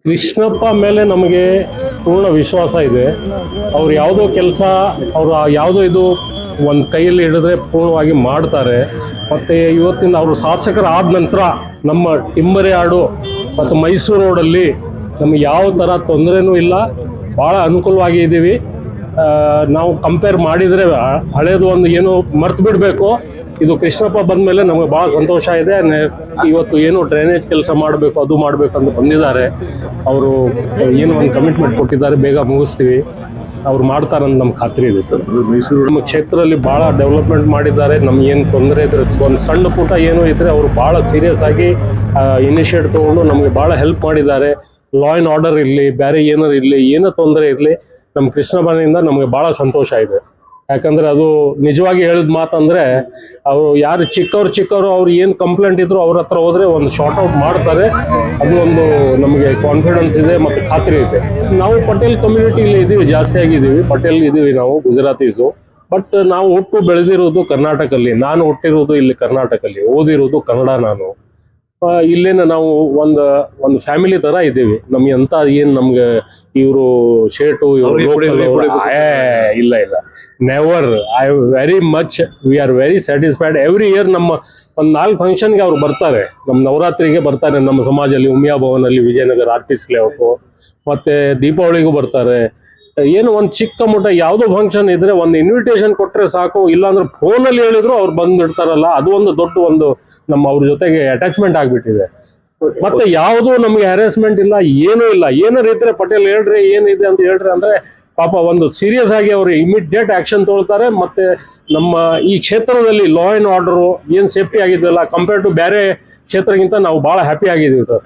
ಕೃಷ್ಣಪ್ಪ ಮೇಲೆ ನಮಗೆ ಪೂರ್ಣ ವಿಶ್ವಾಸ ಇದೆ. ಅವ್ರು ಯಾವುದೋ ಕೆಲಸ ಅವರು ಯಾವುದೋ ಇದು ಒಂದು ಕೈಯಲ್ಲಿ ಹಿಡಿದ್ರೆ ಪೂರ್ಣವಾಗಿ ಮಾಡ್ತಾರೆ. ಮತ್ತು ಇವತ್ತಿನ ಅವರು ಶಾಸಕರಾದ ನಂತರ ನಮ್ಮ ಟಿಂಬರಿಯಾಡು ಮತ್ತು ಮೈಸೂರು ರೋಡಲ್ಲಿ ನಮಗೆ ಯಾವ ಥರ ತೊಂದರೆನೂ ಇಲ್ಲ, ಭಾಳ ಅನುಕೂಲವಾಗಿ ಇದ್ದೀವಿ. ನಾವು ಕಂಪೇರ್ ಮಾಡಿದರೆ ಹಳೇದು ಒಂದು ಏನು ಮರ್ತು ಬಿಡಬೇಕು. ಇದು ಕೃಷ್ಣಪ್ಪ ಬಂದ ಮೇಲೆ ನಮಗೆ ಭಾಳ ಸಂತೋಷ ಇದೆ. ಇವತ್ತು ಏನು ಡ್ರೈನೇಜ್ ಕೆಲಸ ಮಾಡಬೇಕು ಅದು ಮಾಡಬೇಕು ಅಂತ ಬಂದಿದ್ದಾರೆ. ಅವರು ಏನು ಒಂದು ಕಮಿಟ್ಮೆಂಟ್ ಕೊಟ್ಟಿದ್ದಾರೆ, ಬೇಗ ಮುಗಿಸ್ತೀವಿ, ಅವ್ರು ಮಾಡ್ತಾರಂತ ನಮ್ಗೆ ಖಾತ್ರಿ ಇದೆ ಸರ್. ಮೈಸೂರು ನಮ್ಮ ಕ್ಷೇತ್ರದಲ್ಲಿ ಭಾಳ ಡೆವಲಪ್ಮೆಂಟ್ ಮಾಡಿದ್ದಾರೆ. ನಮ್ಗೆ ಏನು ತೊಂದರೆ ಇದ್ರೆ ಒಂದು ಸಣ್ಣ ಪುಟ್ಟ ಏನೋ ಇದ್ದರೆ ಅವರು ಭಾಳ ಸೀರಿಯಸ್ ಆಗಿ ಇನಿಷಿಯೇಟ್ ತೊಗೊಂಡು ನಮಗೆ ಭಾಳ ಹೆಲ್ಪ್ ಮಾಡಿದ್ದಾರೆ. ಲಾ ಆ್ಯಂಡ್ ಆರ್ಡರ್ ಇರಲಿ, ಬೇರೆ ಏನಾರು ಇರಲಿ, ಏನೋ ತೊಂದರೆ ಇರಲಿ, ನಮ್ಮ ಕೃಷ್ಣಪ್ಪನಿಂದ ನಮಗೆ ಭಾಳ ಸಂತೋಷ ಇದೆ. ಯಾಕಂದರೆ ಅದು ನಿಜವಾಗಿ ಹೇಳಿದ ಮಾತಂದರೆ, ಅವರು ಯಾರು ಚಿಕ್ಕವರು ಅವ್ರು ಏನು ಕಂಪ್ಲೇಂಟ್ ಇದ್ರು ಅವ್ರ ಹತ್ರ ಹೋದರೆ ಒಂದು ಶಾರ್ಟ್ ಔಟ್ ಮಾಡ್ತಾರೆ. ಅದು ಒಂದು ನಮಗೆ ಕಾನ್ಫಿಡೆನ್ಸ್ ಇದೆ ಮತ್ತು ಖಾತ್ರಿ ಇದೆ. ನಾವು ಪಟೇಲ್ ಕಮ್ಯುನಿಟಿಲಿ ಇದ್ದೀವಿ, ಜಾಸ್ತಿ ಆಗಿದ್ದೀವಿ, ಪಟೇಲ್ ಇದ್ದೀವಿ ನಾವು ಗುಜರಾತೀಸು. ಬಟ್ ನಾವು ಹುಟ್ಟು ಬೆಳೆದಿರೋದು ಕರ್ನಾಟಕಲ್ಲಿ. ನಾನು ಹುಟ್ಟಿರೋದು ಇಲ್ಲಿ ಕರ್ನಾಟಕಲ್ಲಿ, ಓದಿರೋದು ಕನ್ನಡ. ನಾನು ಇಲ್ಲೇನ ನಾವು ಒಂದು ಫ್ಯಾಮಿಲಿ ಥರ ಇದ್ದೀವಿ. ನಮ್ಗೆ ಅಂತ ಏನು ನಮ್ಗೆ ಇವರು ಶೇಟು ಇವರು ಇಲ್ಲ never. I very much we are very satisfied. Every year ನಮ್ಮ ಒಂದು 4 ಫಂಕ್ಷನ್ಗೆ ಅವ್ರು ಬರ್ತಾರೆ. ನಮ್ಮ ನವರಾತ್ರಿಗೆ ಬರ್ತಾರೆ, ನಮ್ಮ ಸಮಾಜದಲ್ಲಿ ಉಮಿಯಾ ಭವನಲ್ಲಿ, ವಿಜಯನಗರ ಆರ್ಟಿಸ್ಟ್ ಲೇಔಟು, ಮತ್ತು ದೀಪಾವಳಿಗೂ ಬರ್ತಾರೆ. ಏನು ಒಂದು ಚಿಕ್ಕ ಮುಟ್ಟ ಯಾವುದೋ ಫಂಕ್ಷನ್ ಇದ್ರೆ ಒಂದು ಇನ್ವಿಟೇಷನ್ ಕೊಟ್ಟರೆ ಸಾಕು, ಇಲ್ಲಾಂದ್ರೆ ಫೋನಲ್ಲಿ ಹೇಳಿದ್ರು ಅವ್ರು ಬಂದಿರ್ತಾರಲ್ಲ, ಅದು ಒಂದು ದೊಡ್ಡ ಒಂದು ನಮ್ಮ ಅವ್ರ ಜೊತೆಗೆ ಅಟ್ಯಾಚ್ಮೆಂಟ್ ಆಗಿಬಿಟ್ಟಿದೆ. ಮತ್ತೆ ಯಾವುದೂ ನಮಗೆ ಹ್ಯಾರಾಸ್ಮೆಂಟ್ ಇಲ್ಲ, ಏನೂ ಇಲ್ಲ. ಏನಾರು ಇದ್ರೆ ಪಟೇಲ್ ಹೇಳ್ರಿ, ಏನಿದೆ ಅಂತ ಹೇಳ್ರಿ ಅಂದರೆ ಪಾಪ ಒಂದು ಸೀರಿಯಸ್ ಆಗಿ ಅವರು ಇಮಿಡಿಯೇಟ್ ಆ್ಯಕ್ಷನ್ ತೊಗೊಳ್ತಾರೆ. ಮತ್ತು ನಮ್ಮ ಈ ಕ್ಷೇತ್ರದಲ್ಲಿ ಲಾ ಆ್ಯಂಡ್ ಆರ್ಡರು ಏನು ಸೇಫ್ಟಿ ಆಗಿದೆಯಲ್ಲ, ಕಂಪೇರ್ ಟು ಬೇರೆ ಕ್ಷೇತ್ರಕ್ಕಿಂತ ನಾವು ಭಾಳ ಹ್ಯಾಪಿ ಆಗಿದ್ದೀವಿ ಸರ್.